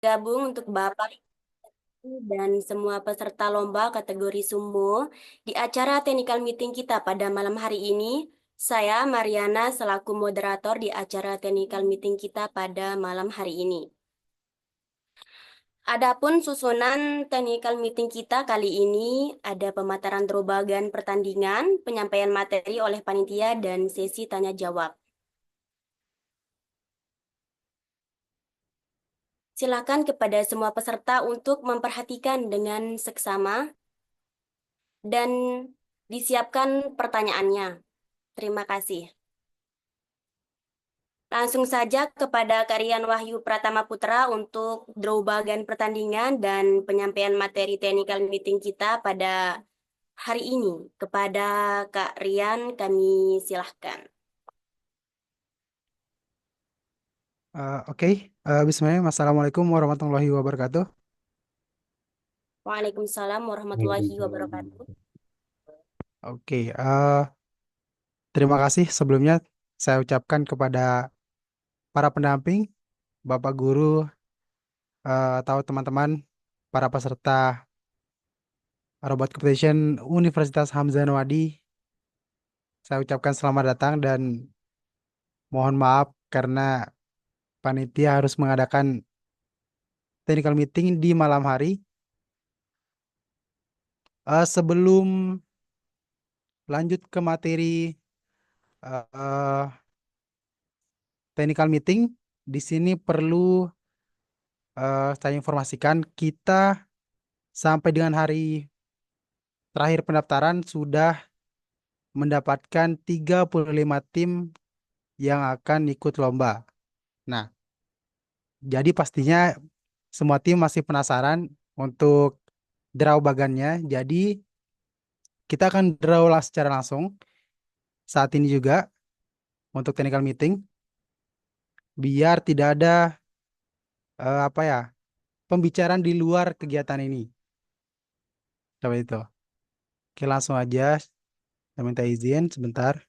Gabung untuk Bapak dan semua peserta lomba kategori Sumo di acara technical meeting kita pada malam hari ini. Saya Mariana selaku moderator di acara technical meeting kita pada malam hari ini. Adapun susunan technical meeting kita kali ini ada pemaparan drobagan pertandingan, penyampaian materi oleh panitia, dan sesi tanya jawab. Silakan kepada semua peserta untuk memperhatikan dengan seksama dan disiapkan pertanyaannya. Terima kasih. Langsung saja kepada Karian Wahyu Pratama Putra untuk draw bagan pertandingan dan penyampaian materi technical meeting kita pada hari ini. Kepada Kak Rian, kami silahkan. Oke. Bismillah. Assalamualaikum warahmatullahi wabarakatuh. Waalaikumsalam warahmatullahi wabarakatuh. Waalaikumsalam. Oke. Terima kasih sebelumnya saya ucapkan kepada para pendamping, Bapak Guru, atau teman-teman, para peserta Robot Competition Universitas Hamzah Anwadi. Saya ucapkan selamat datang dan mohon maaf karena panitia harus mengadakan technical meeting di malam hari. Sebelum lanjut ke materi eh, technical meeting, di sini perlu saya informasikan kita sampai dengan hari terakhir pendaftaran sudah mendapatkan 35 tim yang akan ikut lomba. Nah, jadi pastinya semua tim masih penasaran untuk draw bagannya. Jadi kita akan draw lah secara langsung saat ini juga untuk technical meeting biar tidak ada apa ya pembicaraan di luar kegiatan ini. Coba itu. Oke, langsung aja. Saya minta izin sebentar.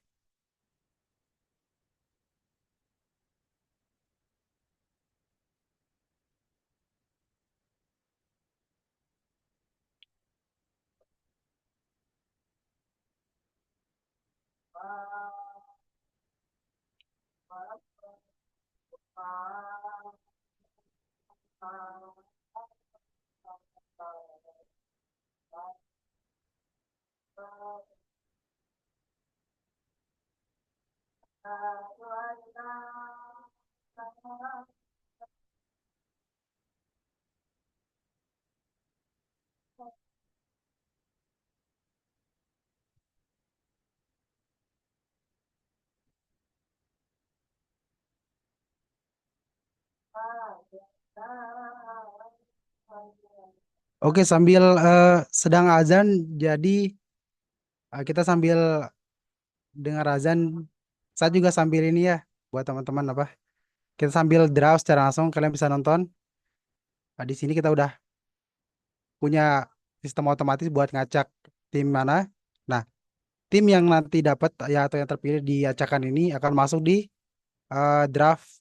Oke, sambil sedang azan, jadi kita sambil dengar azan, saya juga sambil ini ya, buat teman-teman apa, kita sambil draw secara langsung, kalian bisa nonton. Di sini kita udah punya sistem otomatis buat ngacak tim mana. Nah, tim yang nanti dapat ya atau yang terpilih di acakan ini akan masuk di draft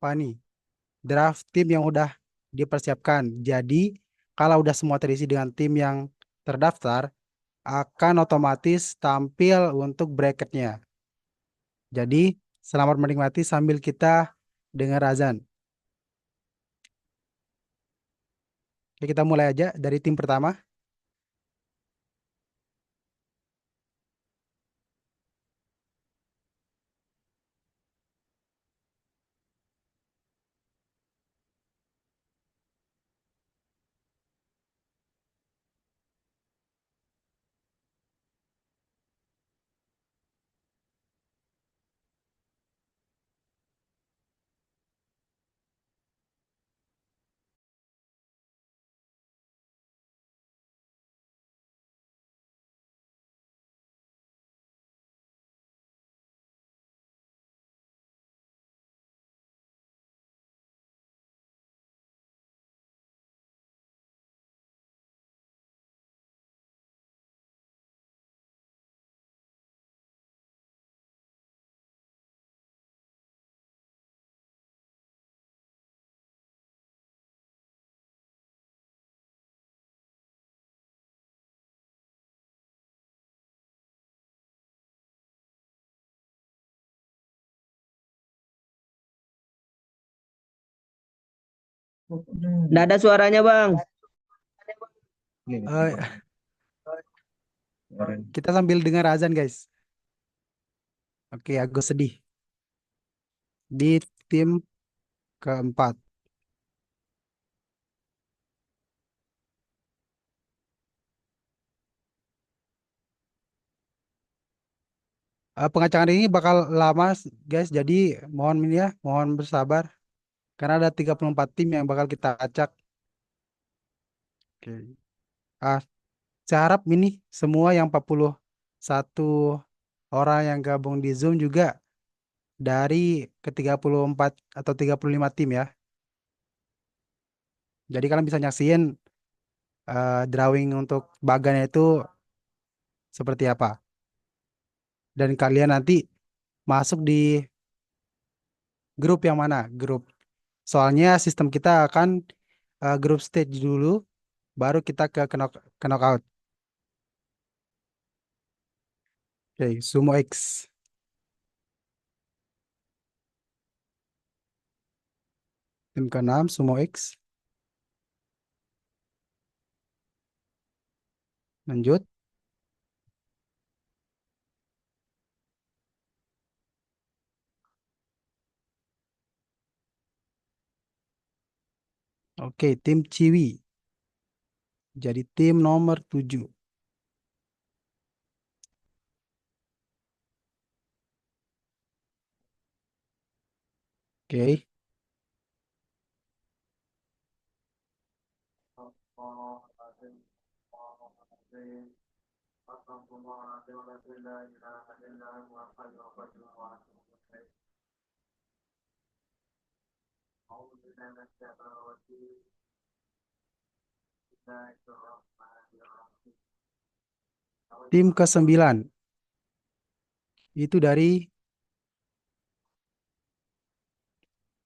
apa nih? Draft tim yang udah dipersiapkan. Jadi, kalau udah semua terisi dengan tim yang terdaftar, akan otomatis tampil untuk bracketnya. Jadi, selamat menikmati sambil kita dengar azan. Oke, kita mulai aja dari tim pertama. Nggak ada suaranya, Bang. Eh, kita sambil dengar azan, guys. Oke, aku sedih. Di tim keempat. Pengacangan ini bakal lama, guys. Jadi mohon ini ya, mohon bersabar. Karena ada 34 tim yang bakal kita acak. Oke. Ah, saya harap ini semua yang 41 orang yang gabung di Zoom juga dari ke 34 atau 35 tim ya. Jadi kalian bisa nyaksiin drawing untuk bagannya itu seperti apa. Dan kalian nanti masuk di grup yang mana? Grup. Soalnya sistem kita akan grup stage dulu, baru kita ke knockout. Oke, Sumo X. Tim ke-6, Sumo X. Lanjut. Oke, tim Ciwi. Jadi tim nomor 7. Oke. Tim ke-9. Itu dari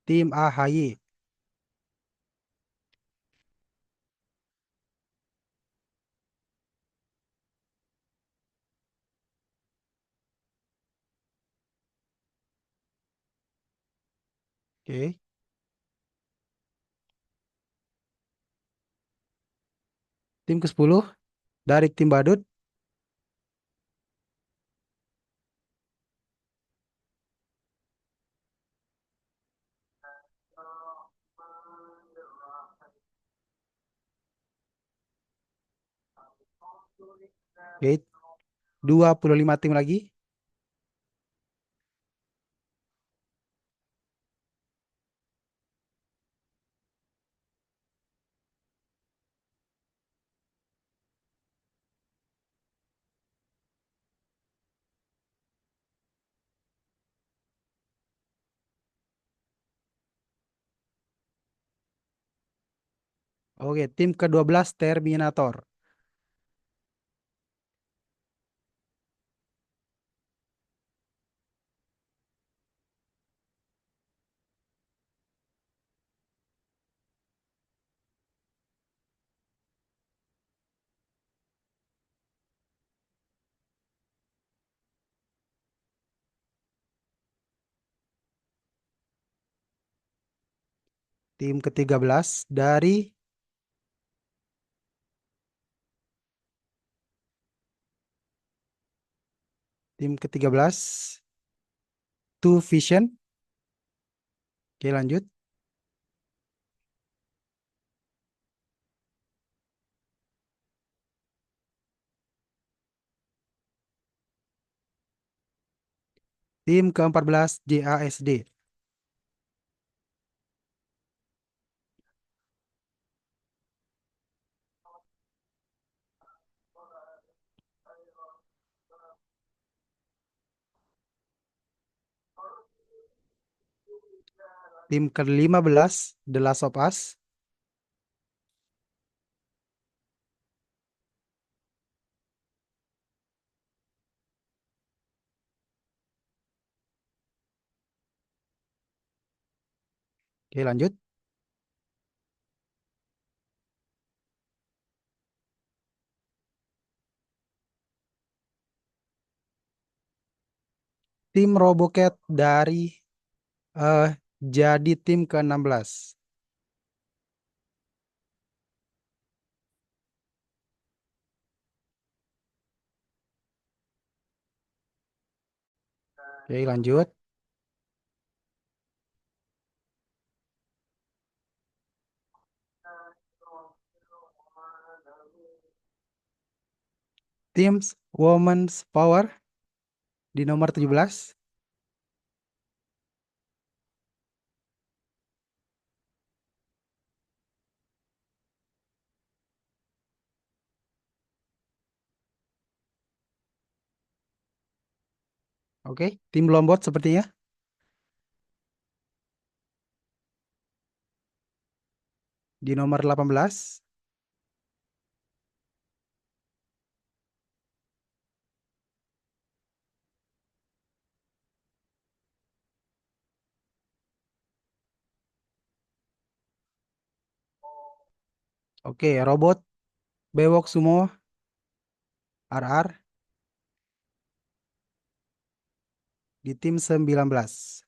tim AHY. Oke. Tim ke-10 dari tim Badut. Oke. 25 tim lagi. Oke, tim ke-12 Terminator. Tim ke-13 dari tim ke-13 Two Vision. Oke, lanjut. Tim ke-14 JASD. Tim ke-15 The Last of Us. Oke, lanjut. Tim Robocat dari eh jadi tim ke-16. Oke, lanjut. Teams Women's Power di nomor 17. Oke, tim Lombot sepertinya di nomor 18. Oke, robot Bewok Sumo RR di tim 19.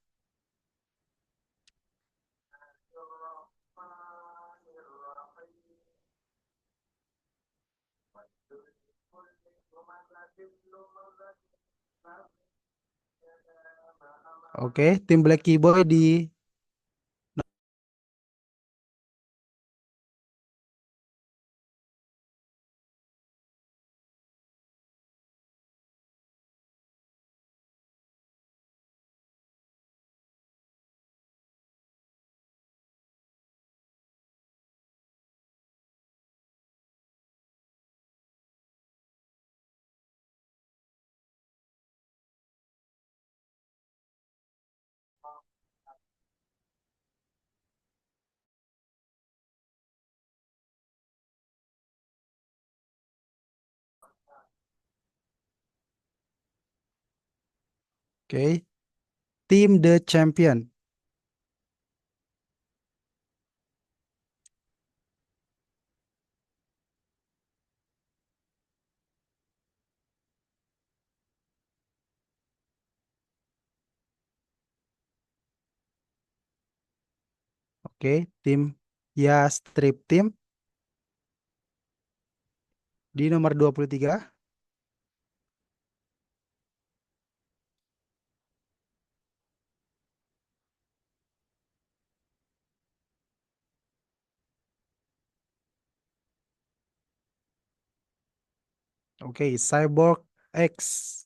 Oke, tim Blacky Boy di Oke, tim The Champion. Oke, tim Ya Strip Team di nomor 23. Oke, Cyborg X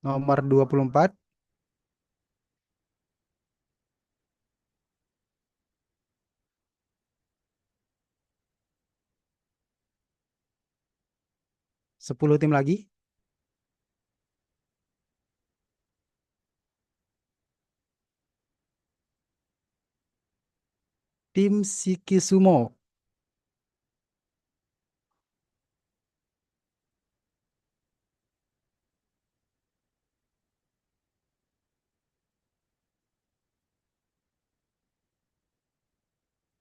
nomor 24. 10 tim lagi. Tim Shiki Sumo.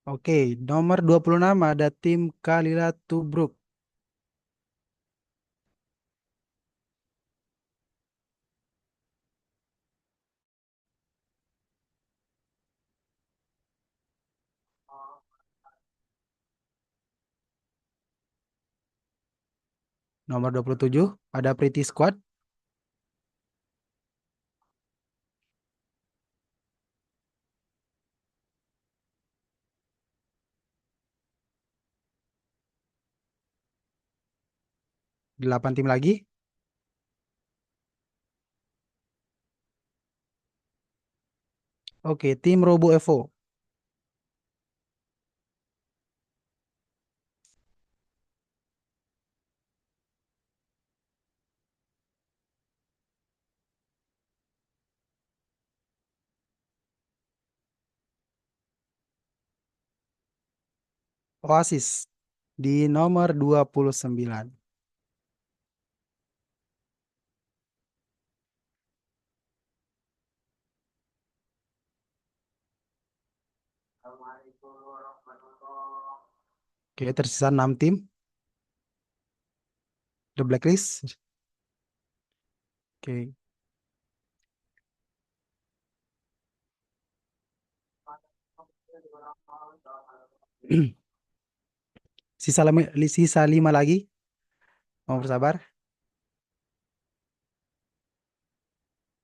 Oke, nomor 26 ada tim Kalila Tubruk. Nomor 27 ada Pretty Squad. 8 tim lagi. Oke, tim Robo Evo. Oasis di nomor 29. Oke, tersisa 6 tim. The Blacklist. Oke. Sisa 5 lagi. Mau bersabar.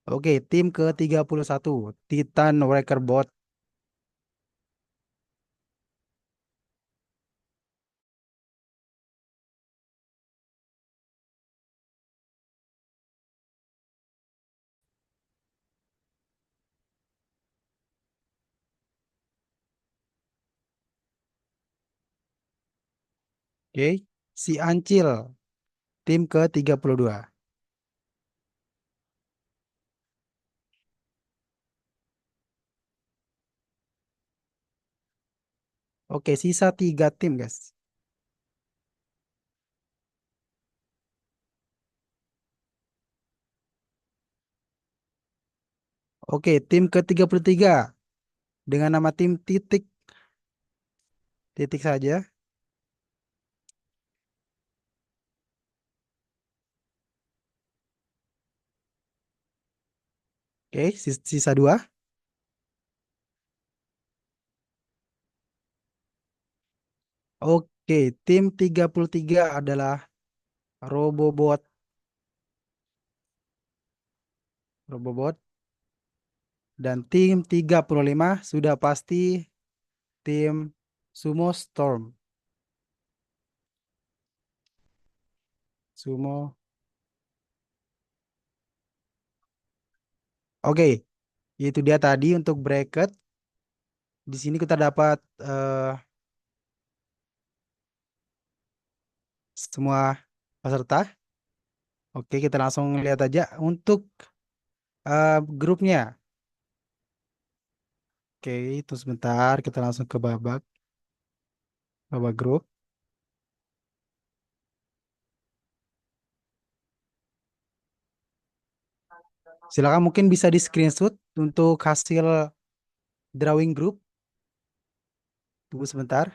Oke, tim ke-31, Titan Wrecker Bot. Oke, si Ancil, tim ke-32. Oke, sisa 3 tim, guys. Oke, tim ke-33 dengan nama tim titik. Titik saja. Oke, sisa 2. Oke, tim 33 adalah Robobot. Robobot. Dan tim 35 sudah pasti tim Sumo Storm. Sumo. Oke, itu dia tadi untuk bracket. Di sini kita dapat semua peserta. Oke, kita langsung lihat aja untuk grupnya. Oke, itu sebentar. Kita langsung ke babak grup. Silakan mungkin bisa di screenshot untuk hasil drawing group. Tunggu sebentar.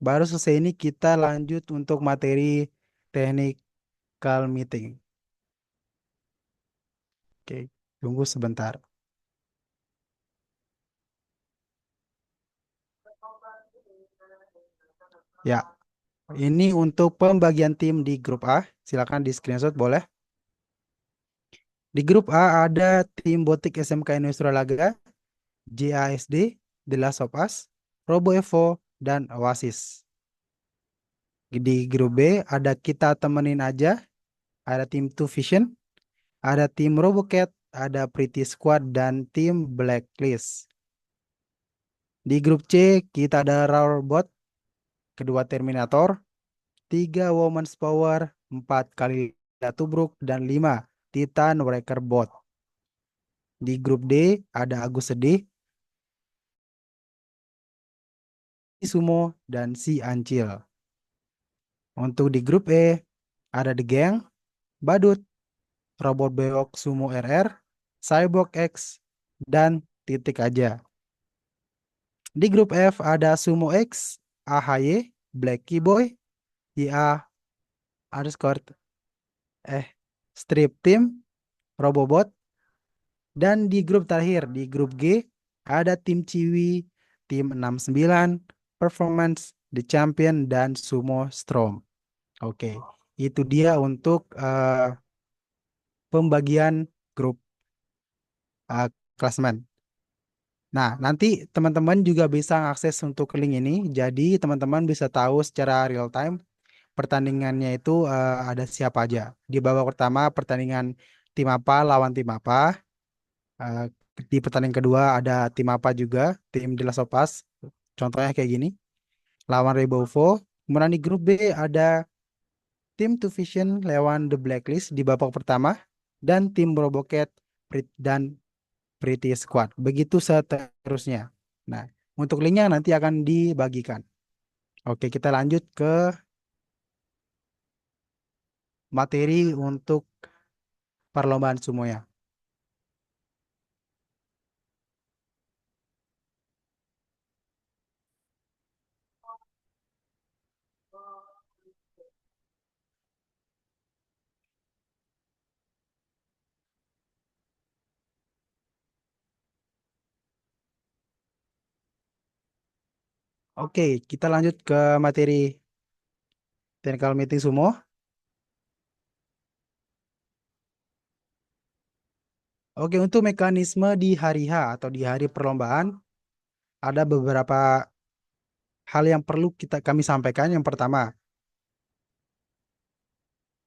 Baru selesai ini kita lanjut untuk materi technical meeting. Oke, tunggu sebentar. Ya, ini untuk pembagian tim di grup A. Silakan di screenshot boleh. Di grup A ada tim Botik SMK Indonesia Laga, JASD, The Last of Us, Robo Evo, dan Oasis. Di grup B ada Kita Temenin Aja, ada tim Two Vision, ada tim Robocat, ada Pretty Squad, dan tim Blacklist. Di grup C kita ada Robot, kedua Terminator, 3 Woman's Power, 4 kali Tubruk, dan 5 Titan Wrecker Bot. Di grup D ada Agus Sedih, Sumo, dan si Ancil. Untuk di grup E ada The Gang, Badut, Robot Bewok Sumo RR, Cyborg X, dan Titik Aja. Di grup F ada Sumo X, AHY, Blacky Boy, IA underscore Strip Team, Robobot, dan di grup terakhir, di grup G, ada tim Ciwi, tim 69, Performance, The Champion, dan Sumo Storm. Oke, itu dia untuk pembagian grup klasemen. Nah, nanti teman-teman juga bisa akses untuk link ini, jadi teman-teman bisa tahu secara real time pertandingannya itu ada siapa aja. Di babak pertama pertandingan tim apa lawan tim apa. Eh, di pertandingan kedua ada tim apa juga, tim The Last of Us. Contohnya kayak gini, lawan Rebovo. Kemudian di grup B ada tim Two Vision lawan The Blacklist di babak pertama dan tim Robocat dan Pretty Squad. Begitu seterusnya. Nah, untuk linknya nanti akan dibagikan. Oke, kita lanjut ke materi untuk perlombaan semuanya. Oke, kita lanjut ke materi technical meeting sumo. Oke, untuk mekanisme di hari H atau di hari perlombaan, ada beberapa hal yang perlu kami sampaikan. Yang pertama,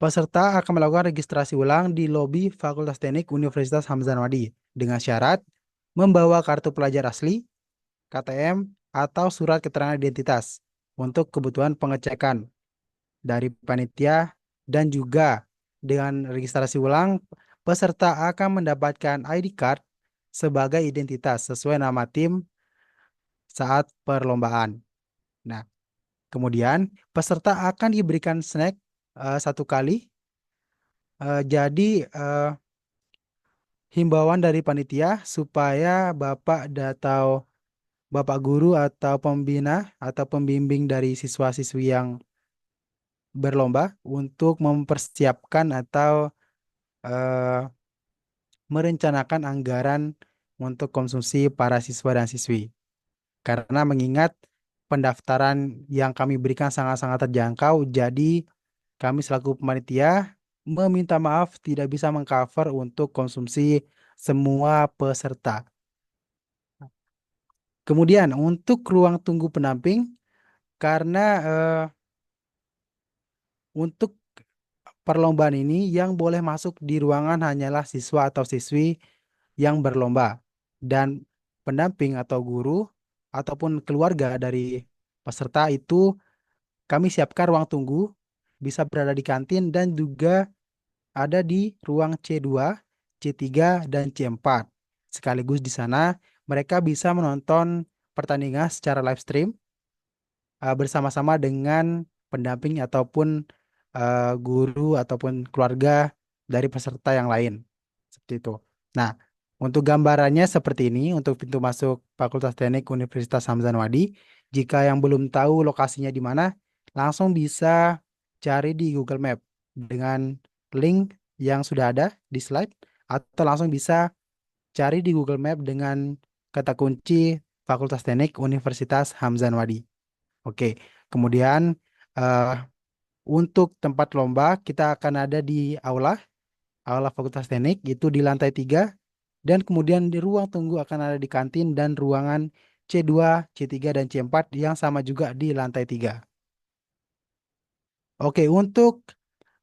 peserta akan melakukan registrasi ulang di lobi Fakultas Teknik Universitas Hamzanwadi dengan syarat membawa kartu pelajar asli, KTM, atau surat keterangan identitas untuk kebutuhan pengecekan dari panitia, dan juga dengan registrasi ulang peserta akan mendapatkan ID card sebagai identitas sesuai nama tim saat perlombaan. Nah, kemudian peserta akan diberikan snack satu kali. Jadi himbauan dari panitia supaya atau bapak guru atau pembina atau pembimbing dari siswa-siswi yang berlomba untuk mempersiapkan atau eh, merencanakan anggaran untuk konsumsi para siswa dan siswi. Karena mengingat pendaftaran yang kami berikan sangat-sangat terjangkau, jadi kami selaku panitia meminta maaf tidak bisa mengcover untuk konsumsi semua peserta. Kemudian untuk ruang tunggu pendamping, karena untuk perlombaan ini yang boleh masuk di ruangan hanyalah siswa atau siswi yang berlomba, dan pendamping atau guru ataupun keluarga dari peserta itu kami siapkan ruang tunggu bisa berada di kantin dan juga ada di ruang C2, C3, dan C4. Sekaligus di sana mereka bisa menonton pertandingan secara live stream bersama-sama dengan pendamping ataupun guru ataupun keluarga dari peserta yang lain. Seperti itu. Nah, untuk gambarannya seperti ini untuk pintu masuk Fakultas Teknik Universitas Hamzanwadi. Jika yang belum tahu lokasinya di mana, langsung bisa cari di Google Map dengan link yang sudah ada di slide, atau langsung bisa cari di Google Map dengan kata kunci Fakultas Teknik Universitas Hamzanwadi. Oke, kemudian eh, untuk tempat lomba kita akan ada di aula Fakultas Teknik itu di lantai 3, dan kemudian di ruang tunggu akan ada di kantin dan ruangan C2, C3, dan C4 yang sama juga di lantai 3. Oke, untuk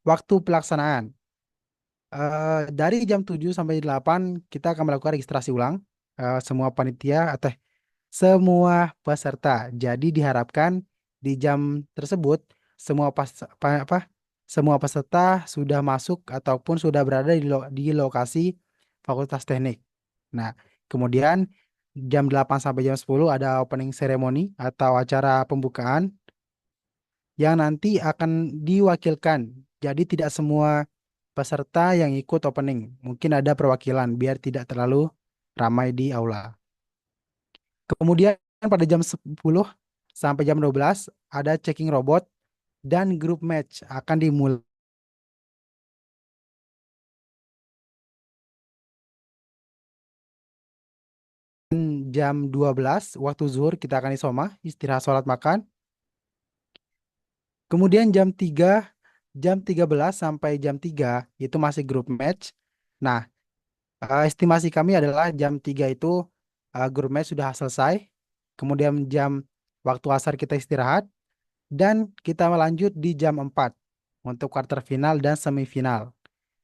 waktu pelaksanaan. Dari jam 7 sampai 8 kita akan melakukan registrasi ulang semua panitia atau semua peserta. Jadi diharapkan di jam tersebut semua semua peserta sudah masuk ataupun sudah berada di lokasi Fakultas Teknik. Nah, kemudian jam 8 sampai jam 10 ada opening ceremony atau acara pembukaan yang nanti akan diwakilkan. Jadi tidak semua peserta yang ikut opening. Mungkin ada perwakilan biar tidak terlalu ramai di aula. Kemudian pada jam 10 sampai jam 12 ada checking robot dan group match akan dimulai jam 12 waktu zuhur kita akan isoma, istirahat sholat makan. Kemudian jam 13 sampai jam 3 itu masih group match. Nah, estimasi kami adalah jam 3 itu group match sudah selesai. Kemudian waktu asar kita istirahat. Dan kita melanjut di jam 4 untuk quarter final dan semifinal.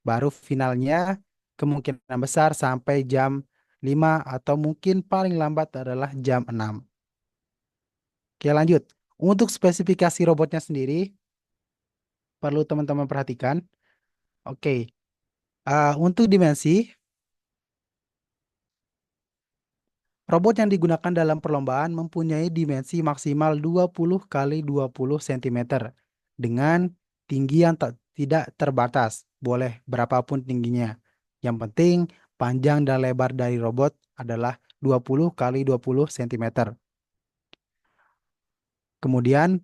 Baru finalnya kemungkinan besar sampai jam 5 atau mungkin paling lambat adalah jam 6. Oke, lanjut. Untuk spesifikasi robotnya sendiri perlu teman-teman perhatikan. Oke, untuk dimensi, robot yang digunakan dalam perlombaan mempunyai dimensi maksimal 20 kali 20 cm dengan tinggi yang tidak terbatas, boleh berapapun tingginya. Yang penting panjang dan lebar dari robot adalah 20 kali 20 cm. Kemudian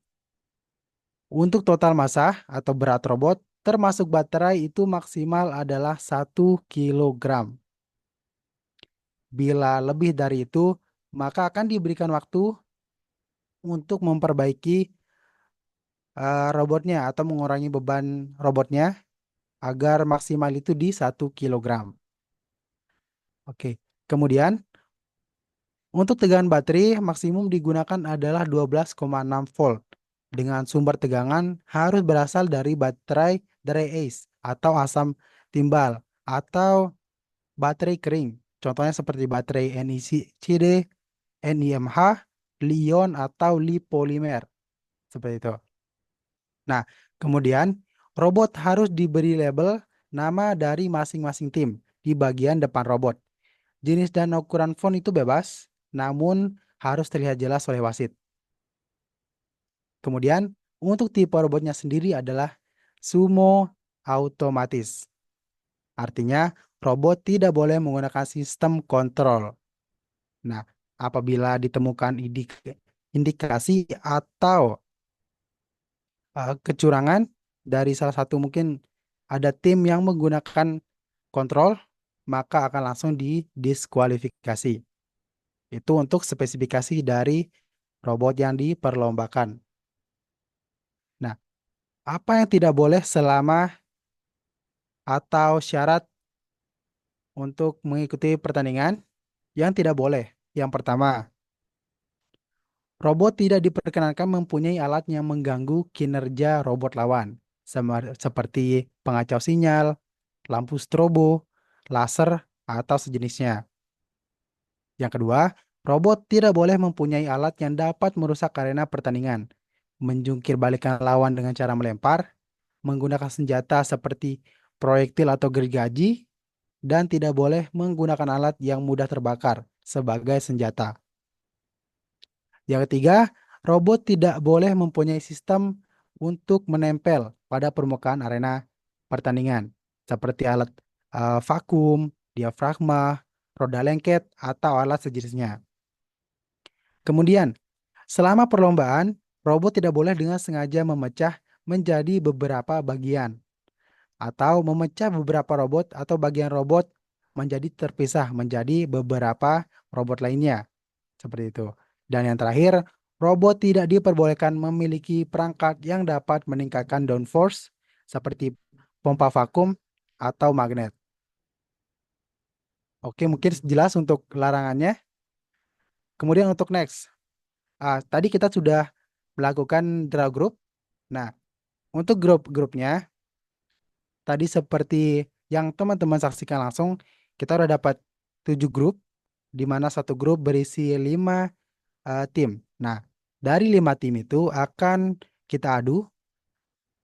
untuk total massa atau berat robot termasuk baterai itu maksimal adalah 1 kg. Bila lebih dari itu, maka akan diberikan waktu untuk memperbaiki robotnya atau mengurangi beban robotnya agar maksimal itu di 1 kg. Oke. Kemudian untuk tegangan baterai maksimum digunakan adalah 12,6 volt dengan sumber tegangan harus berasal dari baterai dry ace atau asam timbal atau baterai kering. Contohnya seperti baterai NiCd, NiMH, Li-ion atau Li-polimer. Seperti itu. Nah, kemudian robot harus diberi label nama dari masing-masing tim di bagian depan robot. Jenis dan ukuran font itu bebas, namun harus terlihat jelas oleh wasit. Kemudian, untuk tipe robotnya sendiri adalah sumo automatis. Artinya, robot tidak boleh menggunakan sistem kontrol. Nah, apabila ditemukan indikasi atau kecurangan dari salah satu mungkin ada tim yang menggunakan kontrol, maka akan langsung didiskualifikasi. Itu untuk spesifikasi dari robot yang diperlombakan. Nah, apa yang tidak boleh selama atau syarat untuk mengikuti pertandingan? Yang tidak boleh. Yang pertama, robot tidak diperkenankan mempunyai alat yang mengganggu kinerja robot lawan, seperti pengacau sinyal, lampu strobo, laser, atau sejenisnya. Yang kedua, robot tidak boleh mempunyai alat yang dapat merusak arena pertandingan, menjungkir balikan lawan dengan cara melempar, menggunakan senjata seperti proyektil atau gergaji, dan tidak boleh menggunakan alat yang mudah terbakar sebagai senjata. Yang ketiga, robot tidak boleh mempunyai sistem untuk menempel pada permukaan arena pertandingan, seperti alat vakum, diafragma, roda lengket, atau alat sejenisnya. Kemudian, selama perlombaan, robot tidak boleh dengan sengaja memecah menjadi beberapa bagian, atau memecah beberapa robot atau bagian robot menjadi terpisah menjadi beberapa robot lainnya. Seperti itu. Dan yang terakhir, robot tidak diperbolehkan memiliki perangkat yang dapat meningkatkan downforce seperti pompa vakum atau magnet. Oke, mungkin jelas untuk larangannya. Kemudian untuk next. Tadi kita sudah melakukan draw group. Nah, untuk grup-grupnya, tadi seperti yang teman-teman saksikan langsung, kita udah dapat 7 grup, di mana satu grup berisi 5 tim. Nah, dari 5 tim itu akan kita adu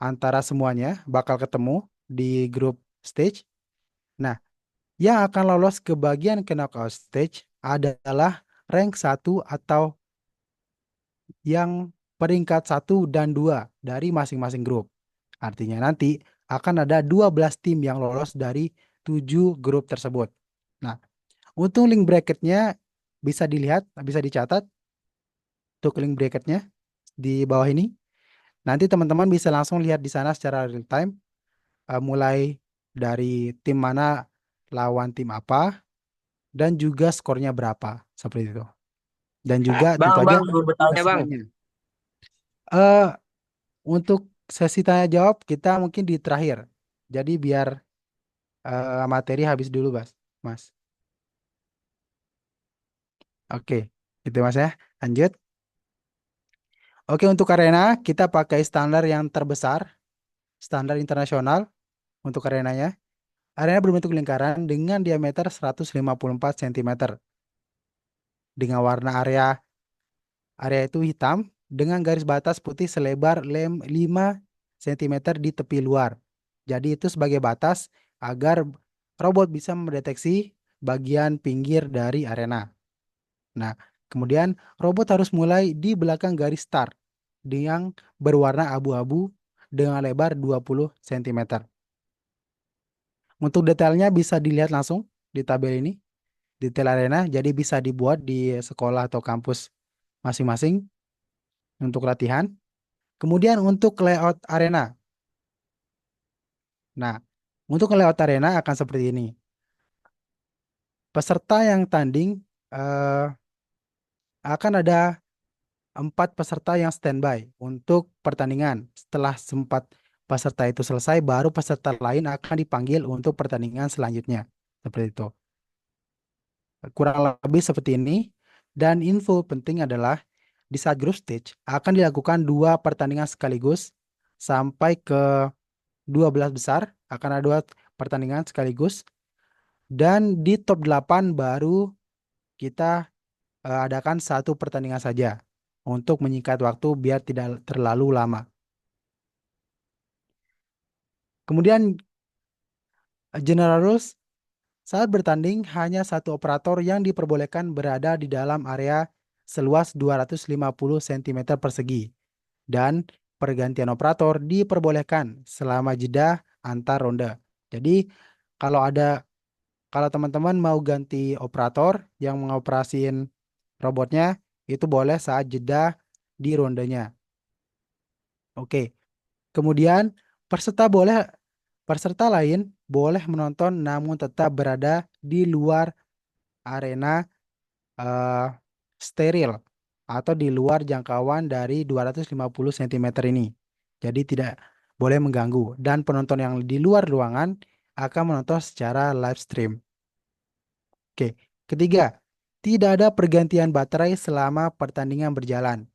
antara semuanya, bakal ketemu di grup stage. Nah, yang akan lolos ke bagian ke knockout stage adalah rank 1 atau yang peringkat 1 dan 2 dari masing-masing grup. Artinya nanti akan ada 12 tim yang lolos dari 7 grup tersebut. Nah, untuk link bracketnya bisa dilihat, bisa dicatat untuk link bracketnya di bawah ini. Nanti teman-teman bisa langsung lihat di sana secara real time, mulai dari tim mana lawan tim apa, dan juga skornya berapa, seperti itu. Dan juga tentu aja Bang, mau bertanya bang. klasemennya. Eh, untuk sesi tanya jawab kita mungkin di terakhir. Jadi biar materi habis dulu, Mas. Oke, itu Mas ya. Lanjut. Oke, untuk arena kita pakai standar yang terbesar, standar internasional untuk arenanya. Arena berbentuk lingkaran dengan diameter 154 cm. Dengan warna area itu hitam dengan garis batas putih selebar 5 cm di tepi luar. Jadi itu sebagai batas agar robot bisa mendeteksi bagian pinggir dari arena. Nah, kemudian robot harus mulai di belakang garis start yang berwarna abu-abu dengan lebar 20 cm. Untuk detailnya bisa dilihat langsung di tabel ini, detail arena, jadi bisa dibuat di sekolah atau kampus masing-masing untuk latihan. Kemudian untuk layout arena. Nah, untuk layout arena akan seperti ini. Peserta yang tanding akan ada 4 peserta yang standby untuk pertandingan. Setelah sempat peserta itu selesai, baru peserta lain akan dipanggil untuk pertandingan selanjutnya. Seperti itu. Kurang lebih seperti ini. Dan info penting adalah di saat group stage akan dilakukan 2 pertandingan sekaligus sampai ke 12 besar. Akan ada 2 pertandingan sekaligus. Dan di top 8 baru kita adakan 1 pertandingan saja untuk menyingkat waktu biar tidak terlalu lama. Kemudian general rules, saat bertanding hanya 1 operator yang diperbolehkan berada di dalam area seluas 250 cm persegi dan pergantian operator diperbolehkan selama jeda antar ronde. Jadi kalau kalau teman-teman mau ganti operator yang mengoperasiin robotnya itu boleh saat jeda di rondenya. Oke. Kemudian peserta lain boleh menonton namun tetap berada di luar arena eh, steril atau di luar jangkauan dari 250 cm ini. Jadi tidak boleh mengganggu dan penonton yang di luar ruangan akan menonton secara live stream. Oke. Ketiga, tidak ada pergantian baterai selama pertandingan berjalan.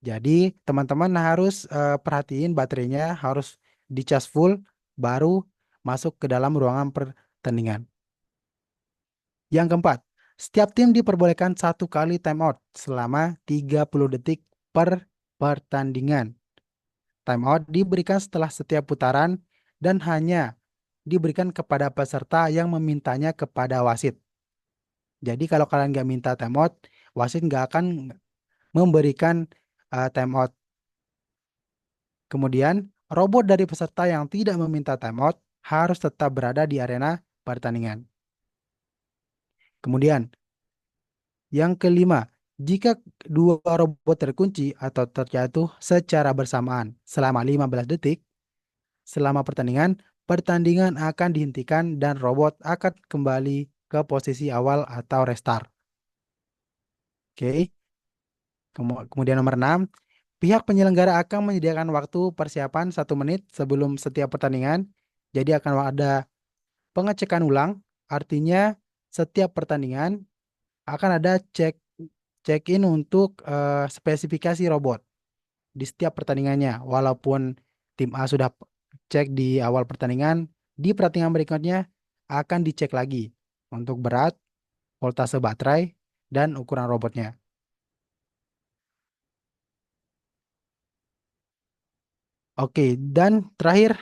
Jadi teman-teman harus perhatiin baterainya harus dicas full baru masuk ke dalam ruangan pertandingan. Yang keempat, setiap tim diperbolehkan 1 kali timeout selama 30 detik per pertandingan. Timeout diberikan setelah setiap putaran dan hanya diberikan kepada peserta yang memintanya kepada wasit. Jadi kalau kalian nggak minta timeout, wasit nggak akan memberikan timeout. Kemudian, robot dari peserta yang tidak meminta timeout harus tetap berada di arena pertandingan. Kemudian, yang kelima, jika 2 robot terkunci atau terjatuh secara bersamaan selama 15 detik, selama pertandingan, pertandingan akan dihentikan dan robot akan kembali ke posisi awal atau restart. Oke. Kemudian nomor 6, pihak penyelenggara akan menyediakan waktu persiapan 1 menit sebelum setiap pertandingan. Jadi akan ada pengecekan ulang, artinya setiap pertandingan akan ada check-in untuk spesifikasi robot di setiap pertandingannya. Walaupun tim A sudah cek di awal pertandingan, di pertandingan berikutnya akan dicek lagi untuk berat, voltase baterai, dan ukuran robotnya. Oke, dan terakhir,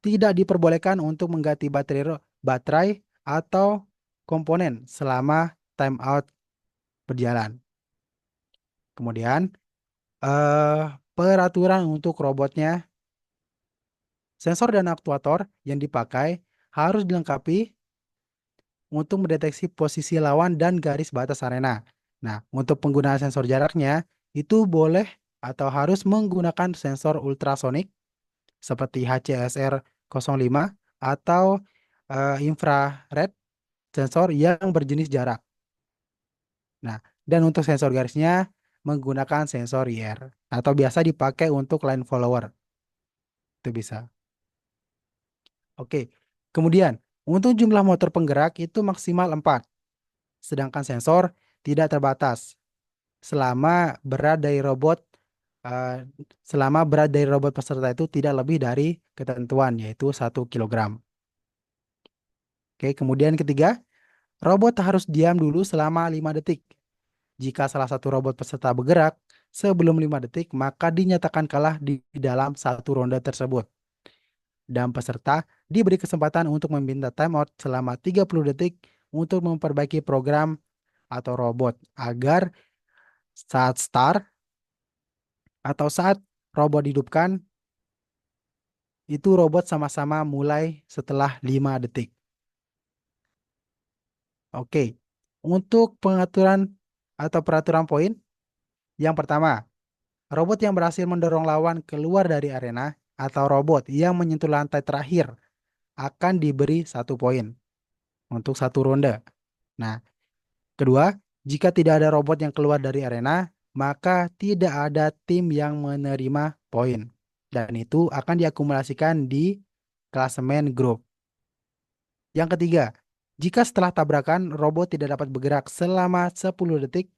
tidak diperbolehkan untuk mengganti baterai atau komponen selama timeout berjalan. Kemudian, peraturan untuk robotnya, sensor dan aktuator yang dipakai harus dilengkapi untuk mendeteksi posisi lawan dan garis batas arena. Nah, untuk penggunaan sensor jaraknya, itu boleh atau harus menggunakan sensor ultrasonik seperti HCSR 05 atau infrared sensor yang berjenis jarak. Nah, dan untuk sensor garisnya menggunakan sensor IR atau biasa dipakai untuk line follower. Itu bisa. Oke. Kemudian, untuk jumlah motor penggerak itu maksimal 4. Sedangkan sensor tidak terbatas eh, selama berat dari robot peserta itu tidak lebih dari ketentuan yaitu 1 kg. Oke, kemudian ketiga, robot harus diam dulu selama 5 detik. Jika salah satu robot peserta bergerak sebelum 5 detik, maka dinyatakan kalah di dalam 1 ronde tersebut. Dan peserta diberi kesempatan untuk meminta timeout selama 30 detik untuk memperbaiki program atau robot agar saat start atau saat robot dihidupkan, itu robot sama-sama mulai setelah 5 detik. Oke, untuk pengaturan atau peraturan poin, yang pertama, robot yang berhasil mendorong lawan keluar dari arena atau robot yang menyentuh lantai terakhir akan diberi 1 poin untuk 1 ronde. Nah, kedua, jika tidak ada robot yang keluar dari arena, maka tidak ada tim yang menerima poin. Dan itu akan diakumulasikan di klasemen grup. Yang ketiga, Jika setelah tabrakan robot tidak dapat bergerak selama 10 detik,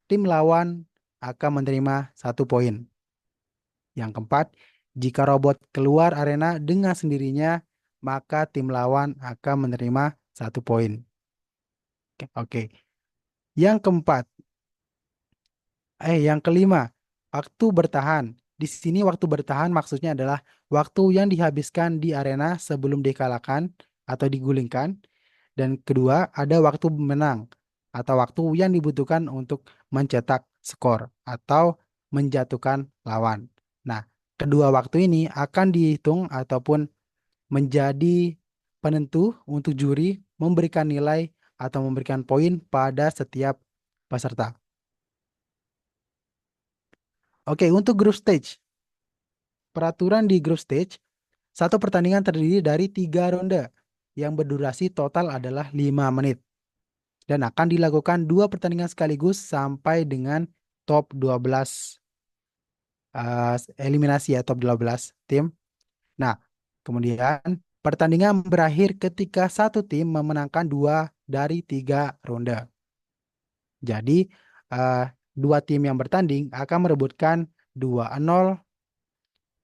tim lawan akan menerima 1 poin. Yang keempat, jika robot keluar arena dengan sendirinya, maka tim lawan akan menerima 1 poin. Oke. Yang keempat, yang kelima, waktu bertahan. Di sini waktu bertahan maksudnya adalah waktu yang dihabiskan di arena sebelum dikalahkan atau digulingkan. Dan kedua, ada waktu menang atau waktu yang dibutuhkan untuk mencetak skor atau menjatuhkan lawan. Nah, kedua waktu ini akan dihitung ataupun menjadi penentu untuk juri memberikan nilai atau memberikan poin pada setiap peserta. Oke, untuk group stage. Peraturan di group stage, satu pertandingan terdiri dari 3 ronde yang berdurasi total adalah 5 menit. Dan akan dilakukan 2 pertandingan sekaligus sampai dengan top 12 eliminasi ya, top 12 tim. Nah, kemudian pertandingan berakhir ketika satu tim memenangkan 2 dari 3 ronde. Jadi, eh, 2 tim yang bertanding akan merebutkan 2-0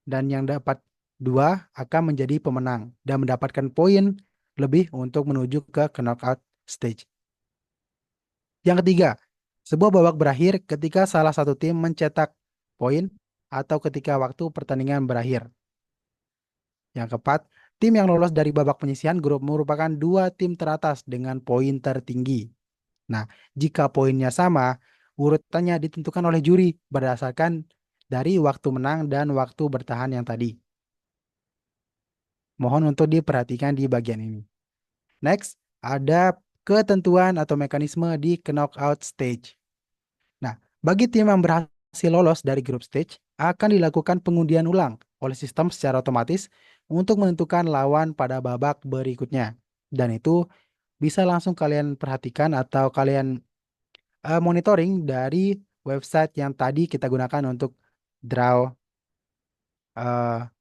dan yang dapat 2 akan menjadi pemenang dan mendapatkan poin lebih untuk menuju ke knockout stage. Yang ketiga, sebuah babak berakhir ketika salah satu tim mencetak poin atau ketika waktu pertandingan berakhir. Yang keempat, tim yang lolos dari babak penyisihan grup merupakan 2 tim teratas dengan poin tertinggi. Nah, jika poinnya sama, urutannya ditentukan oleh juri berdasarkan dari waktu menang dan waktu bertahan yang tadi. Mohon untuk diperhatikan di bagian ini. Next, ada ketentuan atau mekanisme di knockout stage. Nah, bagi tim yang berhasil lolos dari group stage, akan dilakukan pengundian ulang oleh sistem secara otomatis untuk menentukan lawan pada babak berikutnya. Dan itu bisa langsung kalian perhatikan atau kalian monitoring dari website yang tadi kita gunakan untuk draw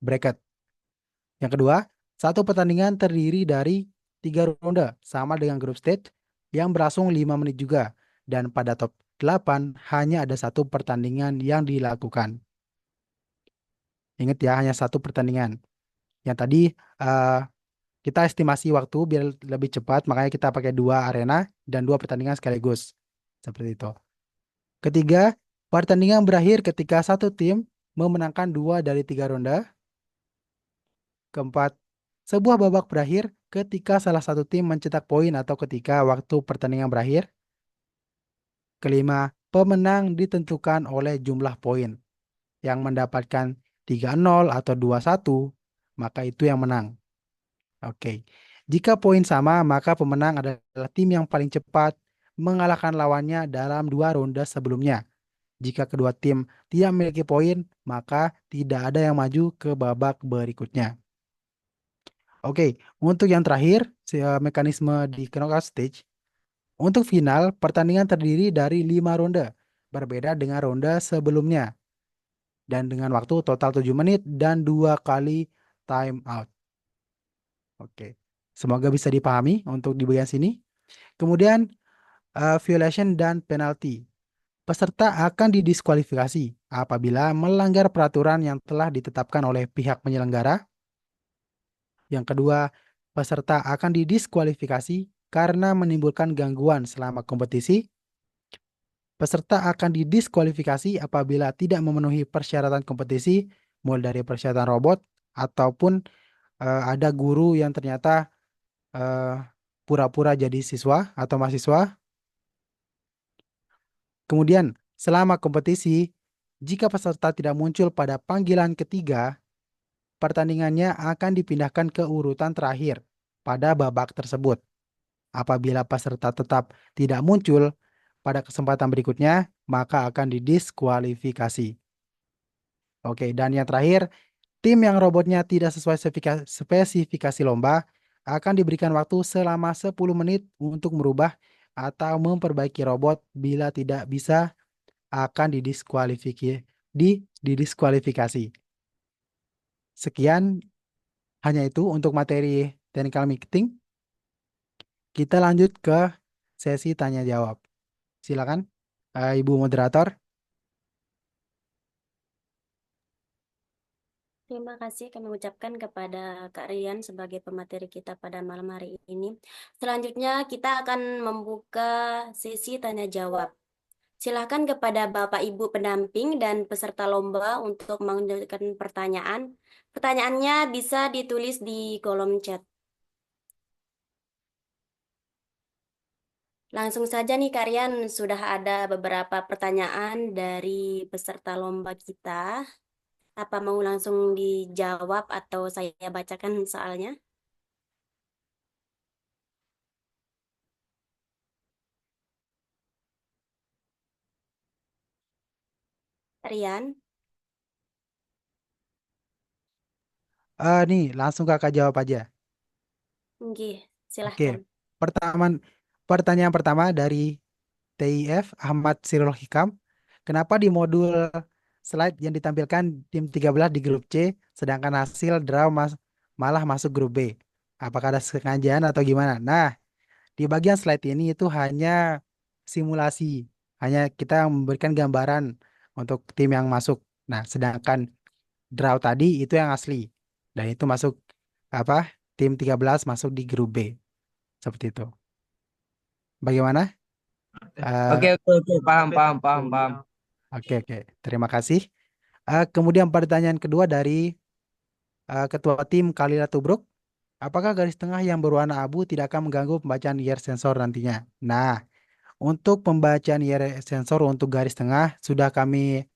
bracket. Yang kedua, satu pertandingan terdiri dari 3 ronde sama dengan group stage yang berlangsung 5 menit juga. Dan pada top 8 hanya ada 1 pertandingan yang dilakukan. Ingat ya, hanya 1 pertandingan. Yang tadi eh, kita estimasi waktu biar lebih cepat, makanya kita pakai 2 arena dan 2 pertandingan sekaligus. Seperti itu. Ketiga, pertandingan berakhir ketika satu tim memenangkan 2 dari 3 ronde. Keempat, sebuah babak berakhir ketika salah satu tim mencetak poin atau ketika waktu pertandingan berakhir. Kelima, pemenang ditentukan oleh jumlah poin. Yang mendapatkan 3-0 atau 2-1, maka itu yang menang. Oke. Jika poin sama, maka pemenang adalah tim yang paling cepat mengalahkan lawannya dalam 2 ronde sebelumnya. Jika kedua tim tidak memiliki poin, maka tidak ada yang maju ke babak berikutnya. Oke, untuk yang terakhir, mekanisme di knockout stage. Untuk final, pertandingan terdiri dari 5 ronde, berbeda dengan ronde sebelumnya. Dan dengan waktu total 7 menit dan 2 kali time out. Oke, semoga bisa dipahami untuk di bagian sini. Kemudian, violation dan penalti. Peserta akan didiskualifikasi apabila melanggar peraturan yang telah ditetapkan oleh pihak penyelenggara. Yang kedua, peserta akan didiskualifikasi karena menimbulkan gangguan selama kompetisi. Peserta akan didiskualifikasi apabila tidak memenuhi persyaratan kompetisi, mulai dari persyaratan robot ataupun ada guru yang ternyata eh, pura-pura jadi siswa atau mahasiswa. Kemudian, selama kompetisi, jika peserta tidak muncul pada panggilan ketiga, pertandingannya akan dipindahkan ke urutan terakhir pada babak tersebut. Apabila peserta tetap tidak muncul pada kesempatan berikutnya, maka akan didiskualifikasi. Oke, dan yang terakhir, tim yang robotnya tidak sesuai spesifikasi lomba akan diberikan waktu selama 10 menit untuk merubah atau memperbaiki robot. Bila tidak bisa, akan didiskualifikasi. Sekian, hanya itu untuk materi technical meeting. kita lanjut ke sesi tanya jawab. Silakan, Ibu moderator. Terima kasih kami ucapkan kepada Kak Rian sebagai pemateri kita pada malam hari ini. Selanjutnya kita akan membuka sesi tanya jawab. Silakan kepada Bapak Ibu pendamping dan peserta lomba untuk mengajukan pertanyaan. Pertanyaannya bisa ditulis di kolom chat. Langsung saja nih Kak Rian, sudah ada beberapa pertanyaan dari peserta lomba kita. Apa mau langsung dijawab atau saya bacakan soalnya? Rian, Nih, langsung kakak jawab aja. nggih, Oke, silahkan. pertama, pertanyaan pertama dari TIF Ahmad Sirul Hikam. Kenapa di modul slide yang ditampilkan tim 13 di grup C, sedangkan hasil draw malah masuk grup B? Apakah ada kesengajaan atau gimana? Nah, di bagian slide ini itu hanya simulasi, hanya kita memberikan gambaran untuk tim yang masuk. Nah, sedangkan draw tadi itu yang asli. Dan itu masuk apa? Tim 13 masuk di grup B. Seperti itu. Bagaimana? Oke, Eh, oke, oke. Paham, paham, paham, paham. oke, oke. Terima kasih. Kemudian pertanyaan kedua dari Ketua Tim Kalila Tubruk. Apakah garis tengah yang berwarna abu tidak akan mengganggu pembacaan IR sensor nantinya? Nah, untuk pembacaan IR sensor untuk garis tengah sudah kami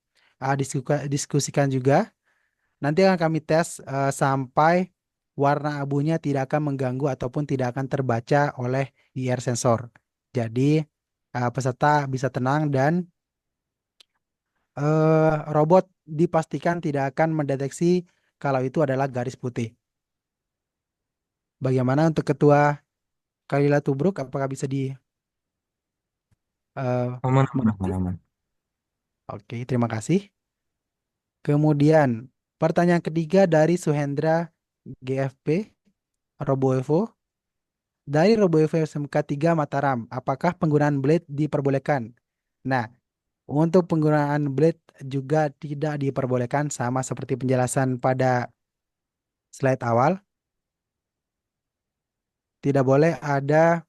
diskusikan juga. Nanti akan kami tes sampai warna abunya tidak akan mengganggu ataupun tidak akan terbaca oleh IR sensor. Jadi peserta bisa tenang dan robot dipastikan tidak akan mendeteksi kalau itu adalah garis putih. Bagaimana untuk Ketua Kalila Tubruk? Apakah bisa di eh, Aman, aman, aman, mengerti? aman. Oke, terima kasih. Kemudian pertanyaan ketiga dari Suhendra GFP RoboEvo. Dari RoboEvo SMK 3 Mataram, apakah penggunaan blade diperbolehkan? Nah, untuk penggunaan blade juga tidak diperbolehkan sama seperti penjelasan pada slide awal. Tidak boleh ada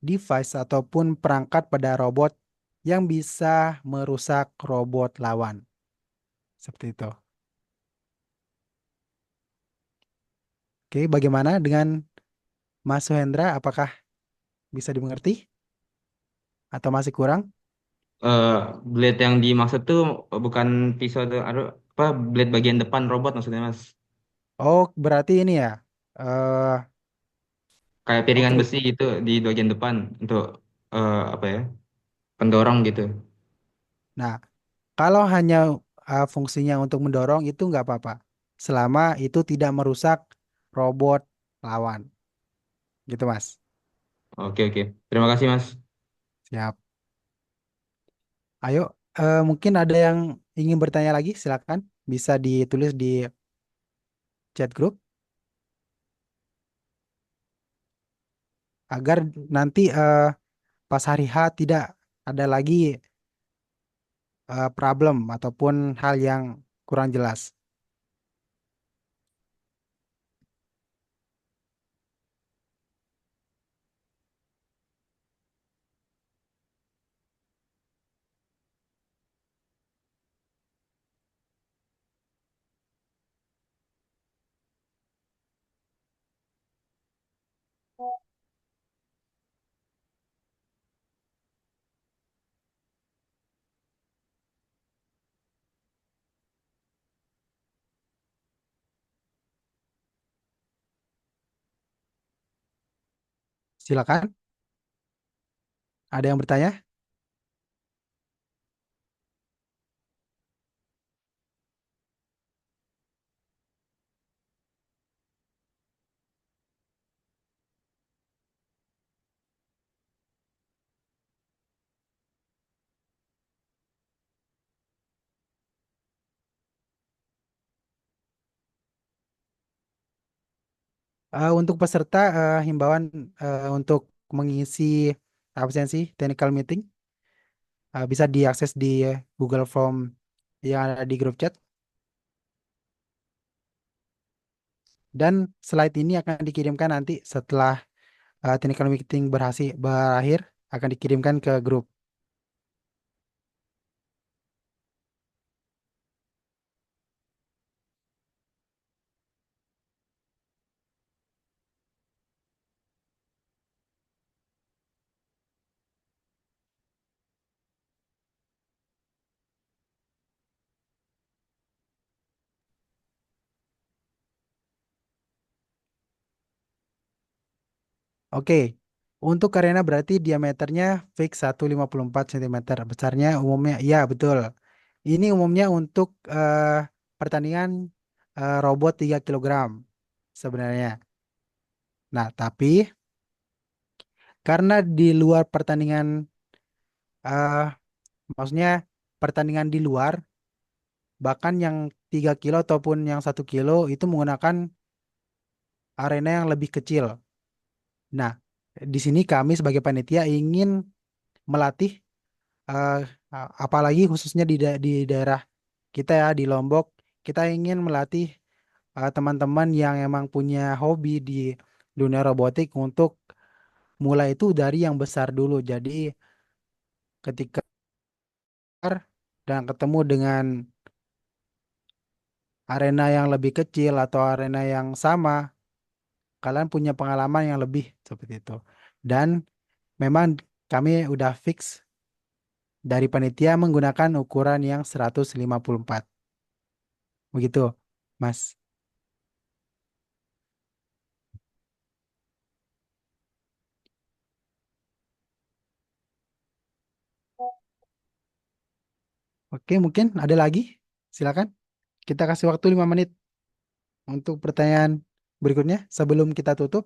device ataupun perangkat pada robot yang bisa merusak robot lawan. Seperti itu. Oke, bagaimana dengan Mas Suhendra? Apakah bisa dimengerti atau masih kurang? Eh, Blade yang dimaksud tuh bukan pisau tuh, apa blade bagian depan robot maksudnya Mas. Oh, berarti ini ya. eh Kayak piringan oke. besi gitu di bagian depan untuk apa ya? Pendorong gitu. Nah, kalau hanya fungsinya untuk mendorong itu nggak apa-apa. Selama itu tidak merusak robot lawan. Gitu, Mas. Oke, oke. Terima kasih Mas. Siap. Ayo, mungkin ada yang ingin bertanya lagi, silakan. Bisa ditulis di chat grup agar nanti pas hari H tidak ada lagi problem ataupun hal yang kurang jelas. Silakan. Ada yang bertanya? Untuk peserta, himbauan untuk mengisi absensi technical meeting bisa diakses di Google Form yang ada di grup chat. Dan slide ini akan dikirimkan nanti setelah technical meeting berakhir, akan dikirimkan ke grup. Oke, untuk arena berarti diameternya fix 154 cm. Besarnya umumnya, ya betul. Ini umumnya untuk pertandingan robot 3 kilogram sebenarnya. Nah, tapi karena di luar pertandingan, eh maksudnya pertandingan di luar, bahkan yang 3 kilo ataupun yang 1 kilo itu menggunakan arena yang lebih kecil. Nah, di sini kami sebagai panitia ingin melatih, eh, apalagi khususnya di daerah kita ya, di Lombok, kita ingin melatih teman-teman yang emang punya hobi di dunia robotik untuk mulai itu dari yang besar dulu. Jadi ketika dan ketemu dengan arena yang lebih kecil atau arena yang sama, kalian punya pengalaman yang lebih seperti itu. Dan memang kami udah fix dari panitia menggunakan ukuran yang 154. Begitu, Mas. Oke, mungkin ada lagi. Silakan. Kita kasih waktu 5 menit untuk pertanyaan berikutnya sebelum kita tutup.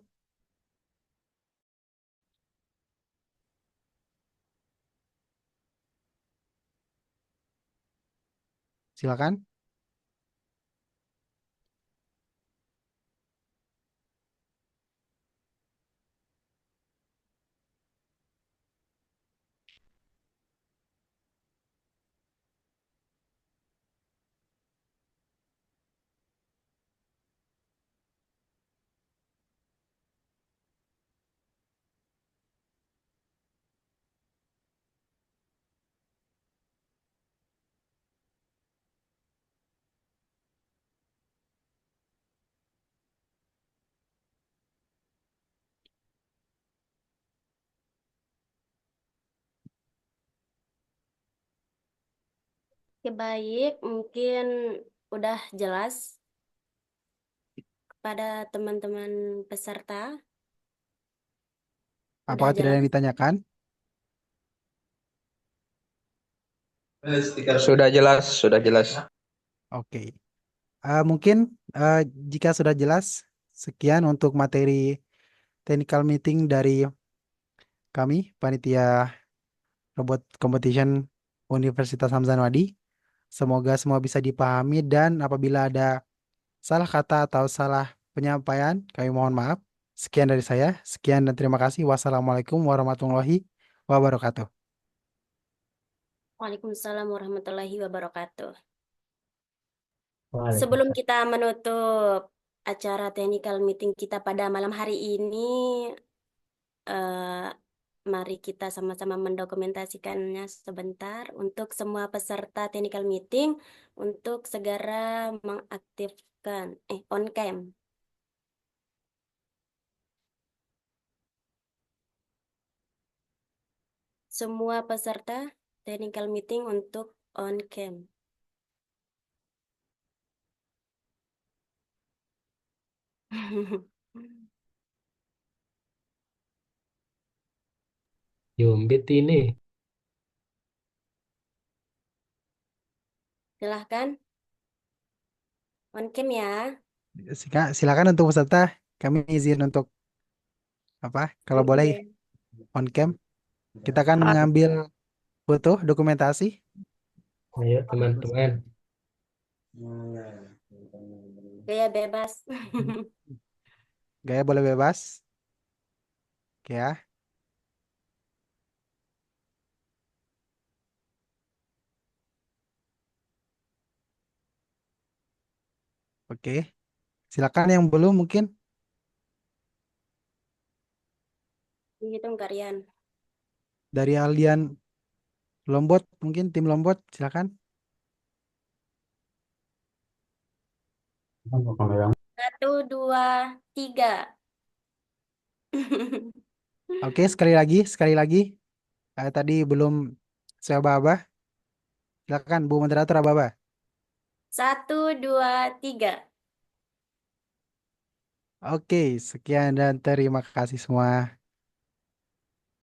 Silakan. Oke, baik, mungkin udah jelas kepada teman-teman peserta. Udah Apakah tidak ada yang jelas. ditanyakan? Sudah jelas, sudah jelas. Oke. Mungkin eh, jika sudah jelas, sekian untuk materi technical meeting dari kami, Panitia Robot Competition Universitas Hamzah Wadi. Semoga semua bisa dipahami dan apabila ada salah kata atau salah penyampaian, kami mohon maaf. Sekian dari saya. Sekian dan terima kasih. Wassalamualaikum warahmatullahi wabarakatuh. Waalaikumsalam warahmatullahi wabarakatuh. Sebelum Waalaikumsalam. kita menutup acara technical meeting kita pada malam hari ini, eh, mari kita sama-sama mendokumentasikannya sebentar untuk semua peserta technical meeting untuk segera mengaktifkan on cam. Semua peserta technical meeting untuk on cam. Yombit ini. Silahkan on cam ya. Silakan untuk peserta. Kami izin untuk apa? Kalau boleh Iya. on cam. Kita akan mengambil foto dokumentasi. Ayo teman-teman. Gaya bebas. Gaya boleh bebas. Oke ya. Oke. Silakan yang belum mungkin Dihitung Karian. dari Aldian Lombot, mungkin tim Lombot, silakan. Satu, dua, tiga. Oke, sekali lagi. Tadi belum saya aba-aba. Silakan Bu Moderator aba-aba. Satu, dua, tiga. Oke, sekian dan terima kasih semua.